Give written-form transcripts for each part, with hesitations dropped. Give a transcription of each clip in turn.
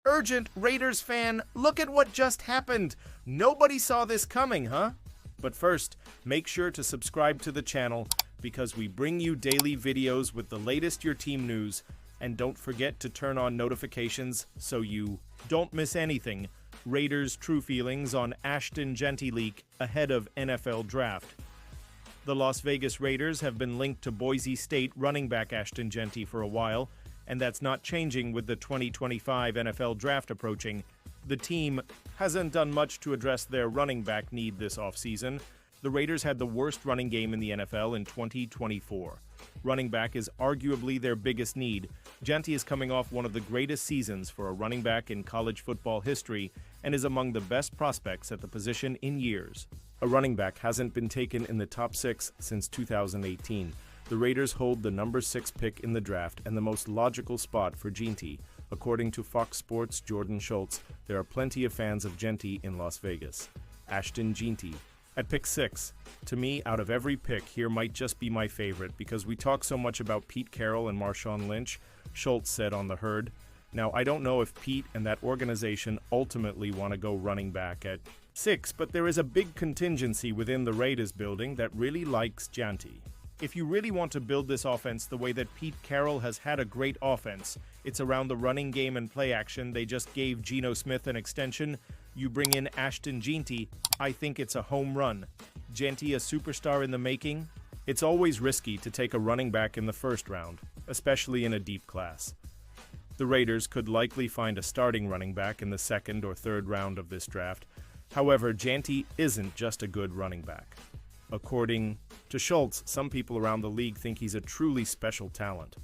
Urgent Raiders fan, look at what just happened. Nobody saw this coming, huh? But first, make sure to subscribe to the channel because we bring you daily videos with the latest your team news, and don't forget to turn on notifications so you don't miss anything. Raiders' true feelings on Ashton Jeanty leak ahead of NFL draft. The Las Vegas Raiders have been linked to Boise State running back Ashton Jeanty for a while, and that's not changing with the 2025 NFL draft approaching. The team hasn't done much to address their running back need this offseason. The Raiders had the worst running game in the NFL in 2024. Running back is arguably their biggest need. Jeanty is coming off one of the greatest seasons for a running back in college football history and is among the best prospects at the position in years. A running back hasn't been taken in the top 6 since 2018. The Raiders hold the number 6 pick in the draft and the most logical spot for Jeanty. According to Fox Sports' Jordan Schultz, there are plenty of fans of Jeanty in Las Vegas. Ashton Jeanty. At pick 6, to me, out of every pick, here might just be my favorite because we talk so much about Pete Carroll and Marshawn Lynch, Schultz said on The Herd. Now, I don't know if Pete and that organization ultimately want to go running back at 6, but there is a big contingency within the Raiders building that really likes Jeanty. If you really want to build this offense the way that Pete Carroll has had a great offense, it's around the running game and play action. They just gave Geno Smith an extension. You bring in Ashton Jeanty, I think it's a home run. Jeanty a superstar in the making? It's always risky to take a running back in the first round, especially in a deep class. The Raiders could likely find a starting running back in the second or third round of this draft. However, Jeanty isn't just a good running back. According to Schultz, some people around the league think he's a truly special talent.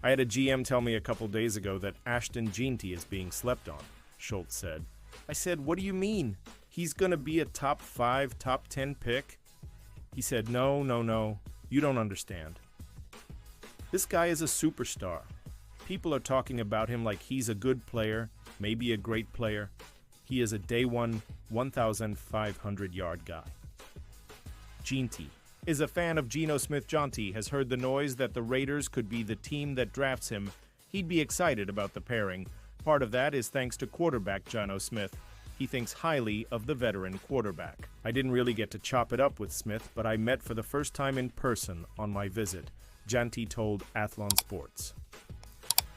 I had a GM tell me a couple days ago that Ashton Jeanty is being slept on, Schultz said. I said, what do you mean? He's going to be a top 5, top 10 pick? He said, no, you don't understand. This guy is a superstar. People are talking about him like he's a good player, maybe a great player. He is a day one, 1,500-yard guy. Jeanty is a fan of Geno Smith-Jeanty, has heard the noise that the Raiders could be the team that drafts him. He'd be excited about the pairing. Part of that is thanks to quarterback Geno Smith. He thinks highly of the veteran quarterback. I didn't really get to chop it up with Smith, but I met for the first time in person on my visit, Jeanty told Athlon Sports.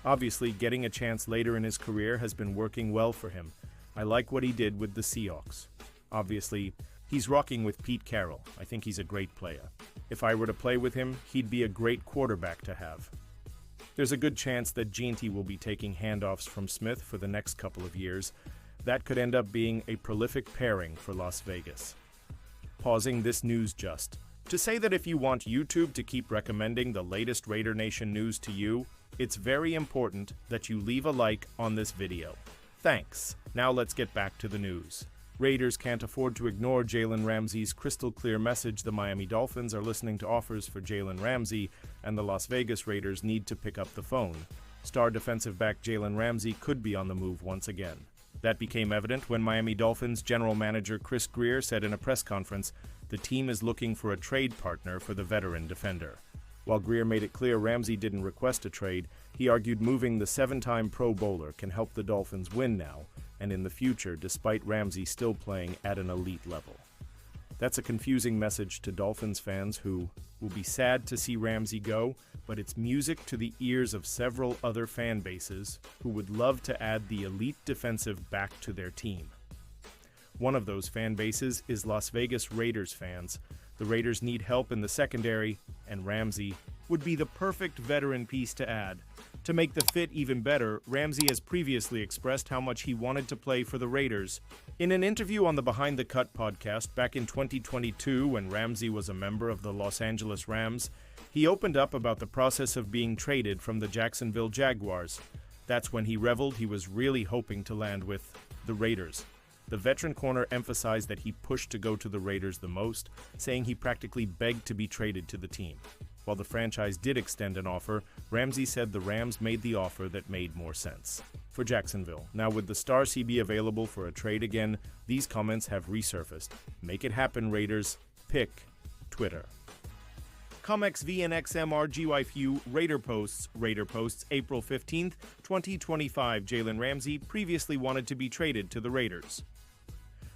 Obviously, getting a chance later in his career has been working well for him. I like what he did with the Seahawks. Obviously, he's rocking with Pete Carroll. I think he's a great player. If I were to play with him, he'd be a great quarterback to have. There's a good chance that Jeanty will be taking handoffs from Smith for the next couple of years. That could end up being a prolific pairing for Las Vegas. Pausing this news just to say that if you want YouTube to keep recommending the latest Raider Nation news to you, it's very important that you leave a like on this video. Thanks. Now let's get back to the news. Raiders can't afford to ignore Jalen Ramsey's crystal clear message. The Miami Dolphins are listening to offers for Jalen Ramsey, and the Las Vegas Raiders need to pick up the phone. Star defensive back Jalen Ramsey could be on the move once again. That became evident when Miami Dolphins general manager Chris Grier said in a press conference the team is looking for a trade partner for the veteran defender. While Grier made it clear Ramsey didn't request a trade, he argued moving the 7-time Pro Bowler can help the Dolphins win now and in the future, despite Ramsey still playing at an elite level. That's a confusing message to Dolphins fans who will be sad to see Ramsey go, but it's music to the ears of several other fan bases who would love to add the elite defensive back to their team. One of those fan bases is Las Vegas Raiders fans. The Raiders need help in the secondary, and Ramsey would be the perfect veteran piece to add. To make the fit even better, Ramsey has previously expressed how much he wanted to play for the Raiders. In an interview on the Behind the Cut podcast back in 2022 when Ramsey was a member of the Los Angeles Rams, he opened up about the process of being traded from the Jacksonville Jaguars. That's when he reveled he was really hoping to land with the Raiders. The veteran corner emphasized that he pushed to go to the Raiders the most, saying he practically begged to be traded to the team. While the franchise did extend an offer, Ramsey said the Rams made the offer that made more sense. For Jacksonville, now with the star CB available for a trade again, these comments have resurfaced. Make it happen, Raiders. Pick Twitter. Comex VNXMRGYFU Raider Posts, April 15th, 2025. Jalen Ramsey previously wanted to be traded to the Raiders.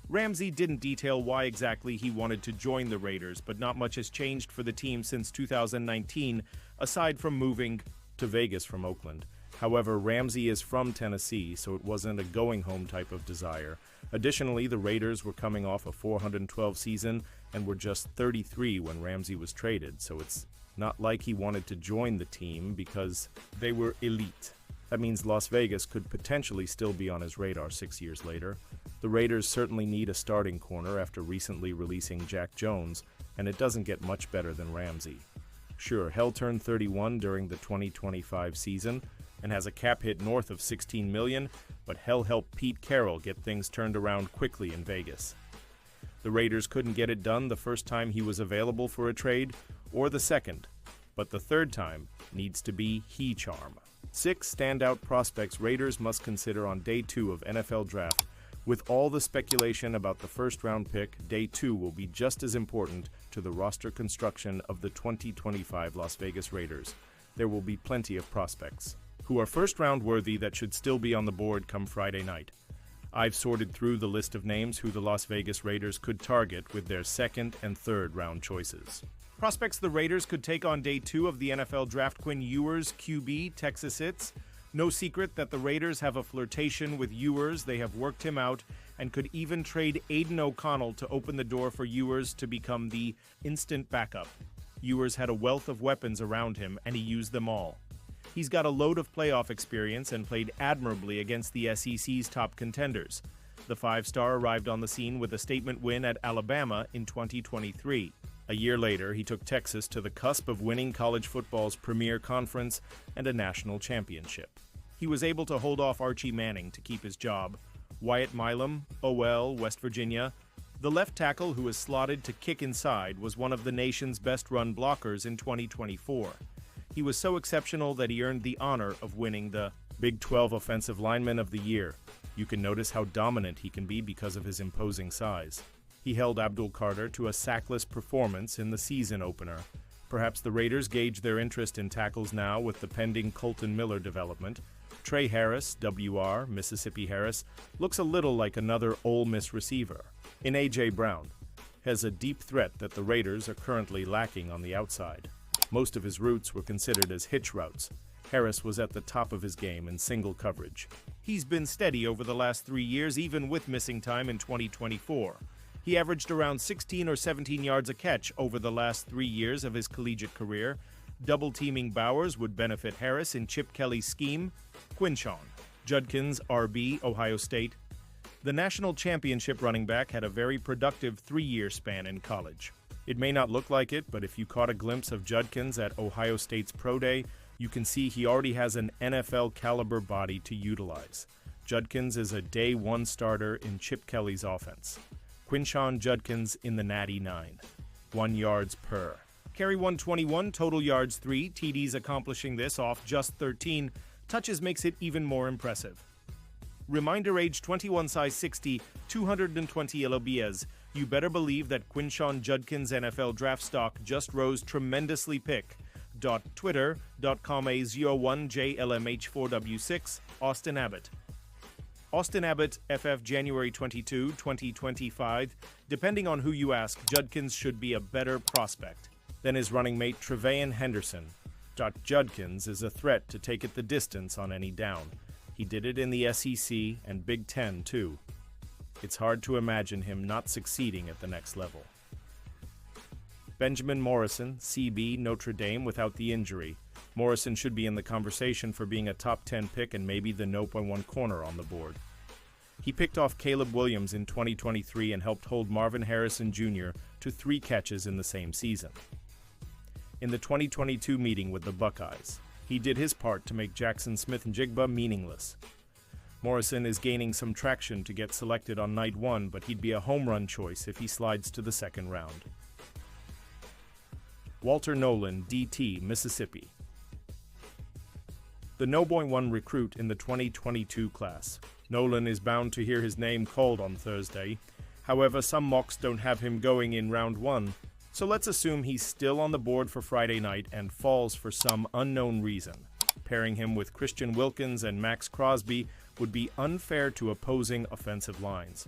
Ramsey didn't detail why exactly he wanted to join the Raiders, but not much has changed for the team since 2019, aside from moving to Vegas from Oakland. However, Ramsey is from Tennessee, so it wasn't a going-home type of desire. Additionally, the Raiders were coming off a 412 season and were just 33 when Ramsey was traded, so it's not like he wanted to join the team because they were elite. That means Las Vegas could potentially still be on his radar 6 years later. The Raiders certainly need a starting corner after recently releasing Jack Jones, and it doesn't get much better than Ramsey. Sure, Hell turned 31 during the 2025 season and has a cap hit north of $16 million, but Hell helped Pete Carroll get things turned around quickly in Vegas. The Raiders couldn't get it done the first time he was available for a trade, or the second, but the third time needs to be he charm. 6 standout prospects Raiders must consider on Day 2 of NFL Draft. With all the speculation about the first-round pick, Day 2 will be just as important to the roster construction of the 2025 Las Vegas Raiders. There will be plenty of prospects who are first-round worthy that should still be on the board come Friday night. I've sorted through the list of names who the Las Vegas Raiders could target with their second and third round choices. Prospects the Raiders could take on Day 2 of the NFL Draft: Quinn Ewers, QB, Texas Hits. No secret that the Raiders have a flirtation with Ewers. They have worked him out and could even trade Aiden O'Connell to open the door for Ewers to become the instant backup. Ewers had a wealth of weapons around him, and he used them all. He's got a load of playoff experience and played admirably against the SEC's top contenders. The five-star arrived on the scene with a statement win at Alabama in 2023. A year later, he took Texas to the cusp of winning college football's premier conference and a national championship. He was able to hold off Archie Manning to keep his job. Wyatt Milam, OL, West Virginia. The left tackle who is slotted to kick inside was one of the nation's best run blockers in 2024. He was so exceptional that he earned the honor of winning the Big 12 Offensive Lineman of the Year. You can notice how dominant he can be because of his imposing size. He held Abdul Carter to a sackless performance in the season opener. Perhaps the Raiders gauge their interest in tackles now with the pending Colton Miller development. Trey Harris, WR, Mississippi Harris, looks a little like another Ole Miss receiver. In A.J. Brown, has a deep threat that the Raiders are currently lacking on the outside. Most of his routes were considered as hitch routes. Harris was at the top of his game in single coverage. He's been steady over the last 3 years, even with missing time in 2024. He averaged around 16 or 17 yards a catch over the last 3 years of his collegiate career. Double-teaming Bowers would benefit Harris in Chip Kelly's scheme. Quinshon Judkins, RB, Ohio State. The national championship running back had a very productive 3-year span in college. It may not look like it, but if you caught a glimpse of Judkins at Ohio State's Pro Day, you can see he already has an NFL-caliber body to utilize. Judkins is a Day 1 starter in Chip Kelly's offense. Quinshon Judkins in the Natty 9. 1 yards per. Carry 121, total yards 3, TDs accomplishing this off just 13. Touches makes it even more impressive. Reminder age 21, size 60, 220 lbs. You better believe that Quinshon Judkins' NFL draft stock just rose tremendously. Twitter.com A01JLMH4W6, Austin Abbott. Austin Abbott, FF, January 22, 2025. Depending on who you ask, Judkins should be a better prospect than his running mate Trevayon Henderson. Judkins is a threat to take it the distance on any down. He did it in the SEC and Big Ten, too. It's hard to imagine him not succeeding at the next level. Benjamin Morrison, CB, Notre Dame, without the injury. Morrison should be in the conversation for being a top 10 pick and maybe the No.1 corner on the board. He picked off Caleb Williams in 2023 and helped hold Marvin Harrison Jr. to 3 catches in the same season. In the 2022 meeting with the Buckeyes, he did his part to make Jackson Smith-Njigba meaningless. Morrison is gaining some traction to get selected on night 1, but he'd be a home run choice if he slides to the second round. Walter Nolan, DT, Mississippi. The No.1 recruit in the 2022 class. Nolan is bound to hear his name called on Thursday. However, some mocks don't have him going in round 1, So let's assume he's still on the board for Friday night and falls for some unknown reason. Pairing him with Christian Wilkins and Max Crosby would be unfair to opposing offensive lines.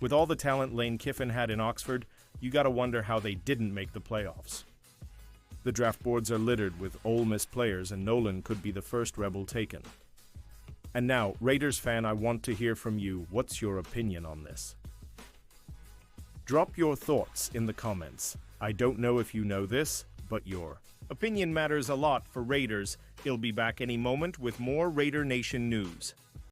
With all the talent Lane Kiffin had in Oxford, you gotta wonder how they didn't make the playoffs. The draft boards are littered with Ole Miss players, and Nolan could be the first Rebel taken. And now, Raiders fan, I want to hear from you. What's your opinion on this? Drop your thoughts in the comments. I don't know if you know this, but your opinion matters a lot for Raiders. He'll be back any moment with more Raider Nation news.